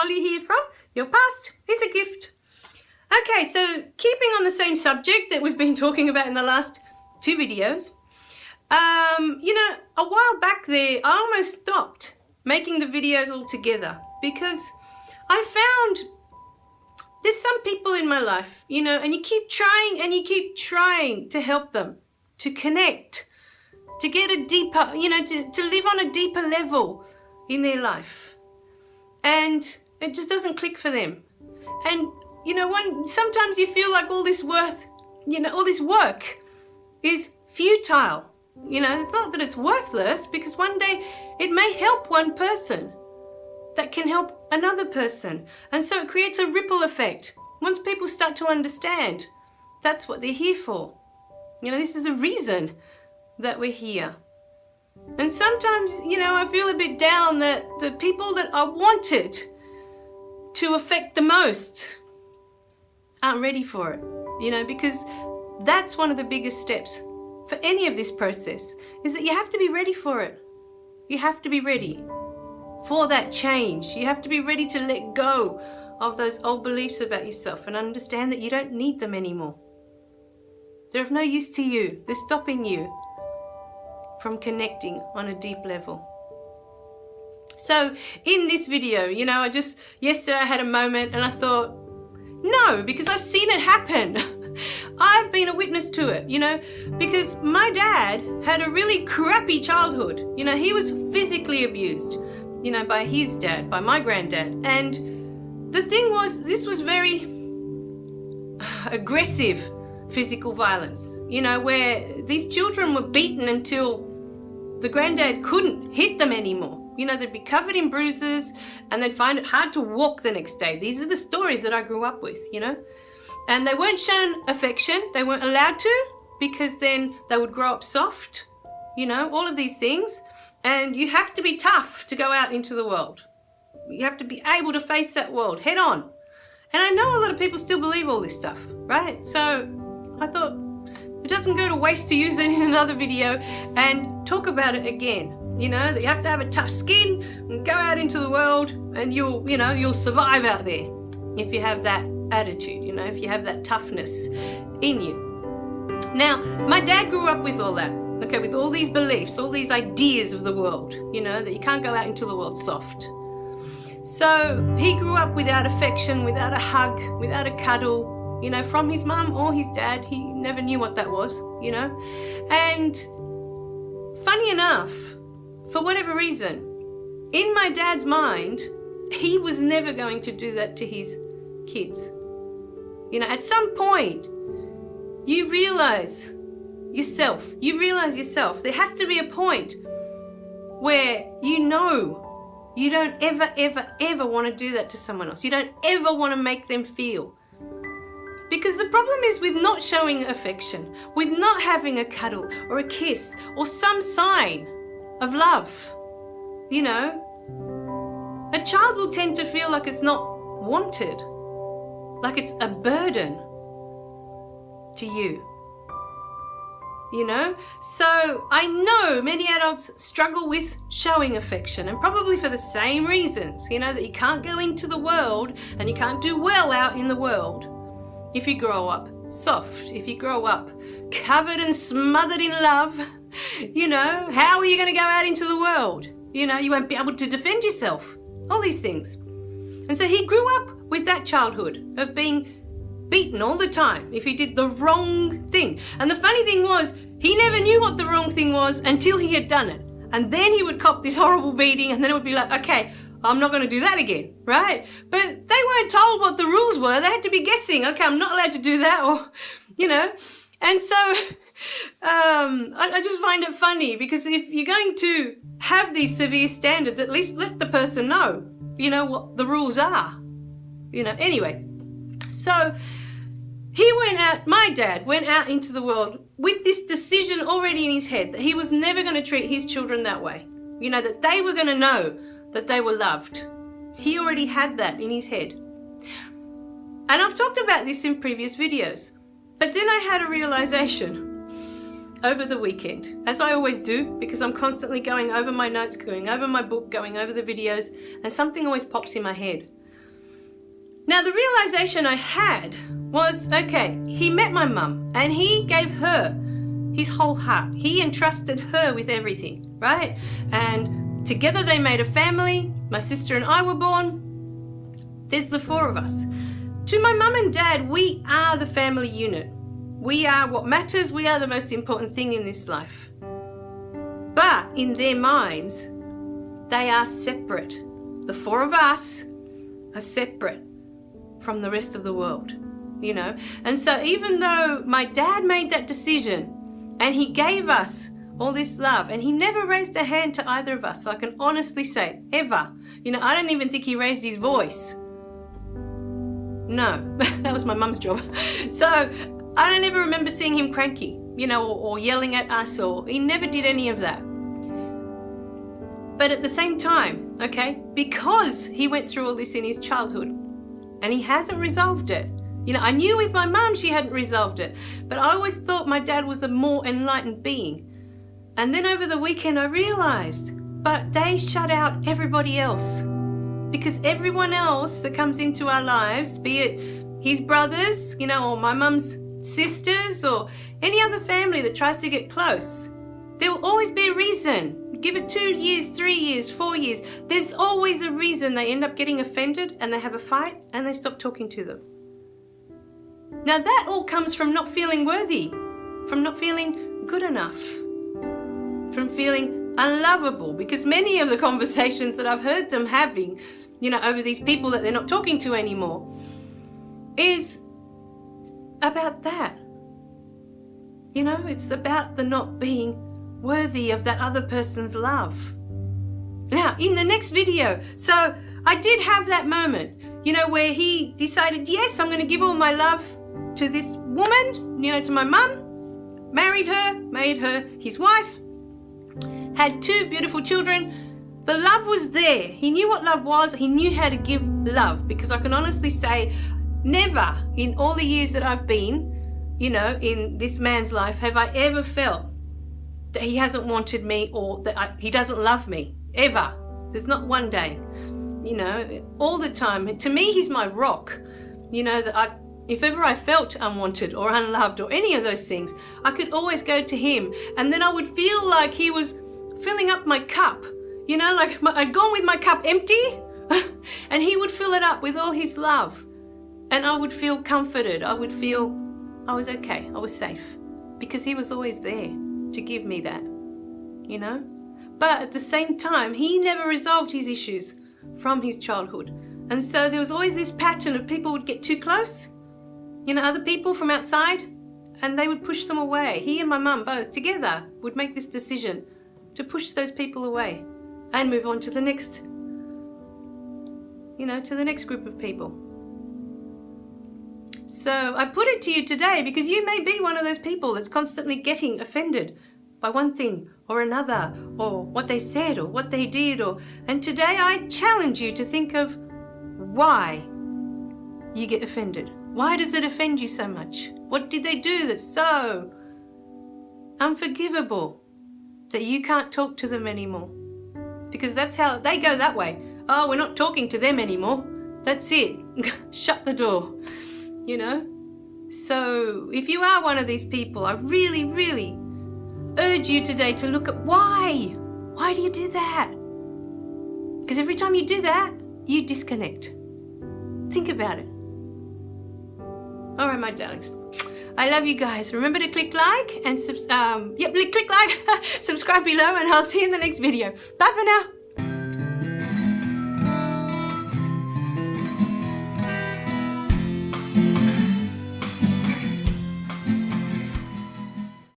Holly here from Your Past is a Gift. Okay, so keeping on the same subject that we've been talking about in the last 2 videos, a while back there, I almost stopped making the videos altogether because I found there's some people in my life, and you keep trying to help them, to connect, to get a deeper, to live on a deeper level in their life. And it just doesn't click for them. And, sometimes you feel like all this work is futile. It's not that it's worthless, because one day it may help one person that can help another person. And so it creates a ripple effect. Once people start to understand, that's what they're here for. This is a reason that we're here. And sometimes, I feel a bit down that the people that I wanted to affect the most aren't ready for it, because that's one of the biggest steps for any of this process, is that you have to be ready for it. You have to be ready for that change. You have to be ready to let go of those old beliefs about yourself and understand that you don't need them anymore. They're of no use to you. They're stopping you from connecting on a deep level. So in this video, yesterday I had a moment and I thought, no, because I've seen it happen. I've been a witness to it, because my dad had a really crappy childhood. He was physically abused, by his dad, by my granddad. And the thing was, this was very aggressive physical violence, where these children were beaten until the granddad couldn't hit them anymore. They'd be covered in bruises and they'd find it hard to walk the next day. These are the stories that I grew up with, And they weren't shown affection. They weren't allowed to, because then they would grow up soft, all of these things. And you have to be tough to go out into the world. You have to be able to face that world head on. And I know a lot of people still believe all this stuff, right? So I thought it doesn't go to waste to use it in another video and talk about it again. That you have to have a tough skin and go out into the world, and you'll survive out there if you have that attitude, if you have that toughness in you. Now, my dad grew up with all that, okay, with all these beliefs, all these ideas of the world, that you can't go out into the world soft. So he grew up without affection, without a hug, without a cuddle, from his mum or his dad. He never knew what that was, And funny enough, for whatever reason, in my dad's mind, he was never going to do that to his kids. At some point, you realize yourself. There has to be a point where you don't ever want to do that to someone else. You don't ever want to make them feel. Because the problem is with not showing affection, with not having a cuddle or a kiss or some sign of love. A child will tend to feel like it's not wanted, like it's a burden to you. So I know many adults struggle with showing affection, and probably for the same reasons, that you can't go into the world and you can't do well out in the world if you grow up soft, if you grow up covered and smothered in love. How are you going to go out into the world? You won't be able to defend yourself. All these things. And so he grew up with that childhood of being beaten all the time if he did the wrong thing. And the funny thing was, he never knew what the wrong thing was until he had done it. And then he would cop this horrible beating, and then it would be like, okay, I'm not going to do that again, right? But they weren't told what the rules were. They had to be guessing, okay, I'm not allowed to do that, or, And so I just find it funny, because if you're going to have these severe standards, at least let the person know, what the rules are. Anyway, so my dad went out into the world with this decision already in his head that he was never going to treat his children that way. That they were going to know that they were loved. He already had that in his head. And I've talked about this in previous videos. But then I had a realization over the weekend, as I always do, because I'm constantly going over my notes, going over my book, going over the videos, and something always pops in my head. Now, the realization I had was, okay, he met my mum and he gave her his whole heart. He entrusted her with everything, right? And together they made a family. My sister and I were born. There's the four of us. To my mum and dad, we are the family unit. We are what matters. We are the most important thing in this life. But in their minds, they are separate. The four of us are separate from the rest of the world, you know. And so even though my dad made that decision and he gave us all this love and he never raised a hand to either of us, so I can honestly say, ever. You know, I don't even think he raised his voice. No, that was my mum's job. So I don't ever remember seeing him cranky, you know, or yelling at us, or he never did any of that. But at the same time, okay, because he went through all this in his childhood and he hasn't resolved it. You know, I knew with my mum she hadn't resolved it, but I always thought my dad was a more enlightened being. And then over the weekend I realized, but they shut out everybody else. Because everyone else that comes into our lives, be it his brothers, you know, or my mum's sisters, or any other family that tries to get close, there will always be a reason. Give it 2 years, 3 years, 4 years. There's always a reason they end up getting offended and they have a fight and they stop talking to them. Now that all comes from not feeling worthy, from not feeling good enough, from feeling unlovable, because many of the conversations that I've heard them having, you know, over these people that they're not talking to anymore, is about that. You know, it's about the not being worthy of that other person's love. Now, in the next video, so I did have that moment, you know, where he decided, yes, I'm going to give all my love to this woman, you know, to my mum, married her, made her his wife, had 2 beautiful children. The love was there. He knew what love was. He knew how to give love, because I can honestly say never in all the years that I've been, you know, in this man's life have I ever felt that he hasn't wanted me or that he doesn't love me, ever. There's not one day, you know, all the time. To me, he's my rock, you know, that if ever I felt unwanted or unloved or any of those things, I could always go to him, and then I would feel like he was filling up my cup, you know, like I'd gone with my cup empty and he would fill it up with all his love, and I would feel comforted. I would feel I was okay, I was safe, because he was always there to give me that, you know. But at the same time, he never resolved his issues from his childhood, and so there was always this pattern of people would get too close, you know, other people from outside, and they would push them away. He and my mum both together would make this decision to push those people away and move on to the next, you know, to the next group of people. So I put it to you today because you may be one of those people that's constantly getting offended by one thing or another, or what they said or what they did, and today I challenge you to think of why you get offended. Why does it offend you so much? What did they do that's so unforgivable that you can't talk to them anymore? Because that's how they go that way. Oh, we're not talking to them anymore. That's it. Shut the door. You know? So if you are one of these people, I really, really urge you today to look at why. Why do you do that? Because every time you do that, you disconnect. Think about it. All right, my darlings. I love you guys. Remember to click like and click like, subscribe below, and I'll see you in the next video. Bye for now.